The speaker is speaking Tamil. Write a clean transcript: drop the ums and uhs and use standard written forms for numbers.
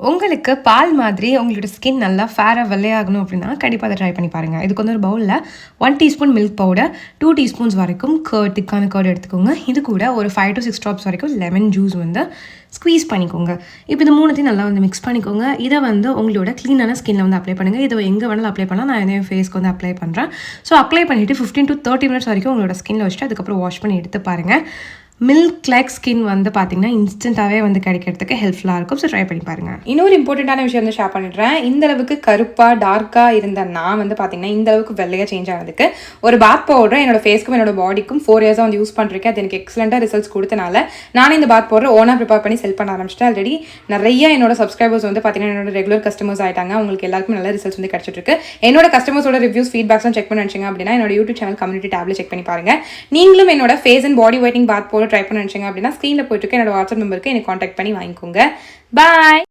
உங்களுக்கு பால் மாதிரி உங்களோட ஸ்கின் நல்லா ஃபேராக வெள்ளையாகணும் அப்படின்னா கண்டிப்பாக அதை ட்ரை பண்ணி பாருங்கள். இதுக்கு வந்து ஒரு பவுலில் 1 டீஸ்பூன் மில்க் பவுடர், 2 டீஸ்பூன்ஸ் வரைக்கும் திக்கான கர்ட் எடுத்துக்கோங்க. இது கூட ஒரு 5 to 6 ட்ராப்ஸ் வரைக்கும் லெமன் ஜூஸ் வந்து ஸ்குவீஸ் பண்ணிக்கோங்க. இப்போ இது மூணுத்தையும் நல்லா வந்து மிக்ஸ் பண்ணிக்கோங்க. இதை வந்து உங்களோட க்ளீனான ஸ்கின்னில் வந்து அப்ளை பண்ணுங்கள். இதை எங்கே வேணாலும் அப்ளை பண்ணலாம். நான் என் ஃபேஸ்க்கு வந்து அப்ளை பண்ணுறேன். ஸோ அப்ளை பண்ணிவிட்டு 15 to 30 மினிட்ஸ் வரைக்கும் உங்களோட ஸ்கின்னில் வச்சுட்டு அதுக்கப்புறம் வாஷ் பண்ணி எடுத்து பாருங்கள். மில்க் லைக் ஸ்கின் வந்து பார்த்தீங்கன்னா இன்ஸ்டண்ட்டாகவே வந்து கிடைக்கிறதுக்கு ஹெல்ப்ஃபுல்லாக இருக்கும். ஸோ ட்ரை பண்ணி பாருங்கள். இன்னொரு இம்பார்ட்டண்ட்டான விஷயம் வந்து ஷேர் பண்ணிடுறேன். இந்த அளவுக்கு கருப்பாக டார்க்காக இருந்த நான் வந்து பார்த்தீங்கன்னா இந்த அளவுக்கு வெள்ளையாக சேஞ்ச் ஆனதுக்கு ஒரு பாத் பவுடர் என்னோட ஃபேஸ்க்கும் என்னோட பாடிக்கும் 4 இயர்ஸாக வந்து யூஸ் பண்ணிருக்கேன். அது எனக்கு எக்ஸலண்ட்டாக ரிசல்ட்ஸ் கொடுத்தனால நானே இந்த பாத் பவுடர் ஓனாக ப்ரிப்பேர் பண்ணி செல் பண்ண ஆரம்பிச்சிட்டேன். ஆல்ரெடி நிறைய என்னோட சப்ஸ்கிரைபர்ஸ் வந்து பார்த்தீங்கன்னா என்னோட ரெகுலர் கஸ்டமர்ஸ் ஆயிட்டாங்க. உங்களுக்கு எல்லாருக்கும் நல்ல ரிசல்ட்ஸ் வந்து கிடைச்சிட்டு இருக்கு. என்னோட கஸ்டமர்ஸோட ரிவ்யூஸ் ஃபீட்பேக்ஸ்லாம் செக் பண்ணி நினச்சிங்க அப்படின்னா என்னோட யூடியூப் சேனல் கம்யூனிட்டி டேப்ல செக் பண்ணி பாருங்க. நீங்களும் என்னோட face and body whitening bath powder try பண்ண நினச்சிங்க அப்படின்னா ஸ்க்ரீனில் போயிட்டு என்னோட வாட்ஸ்அப் நம்பருக்கு என்னை காண்டாக்ட் பண்ணி வாங்கிக்கோங்க. பாய்.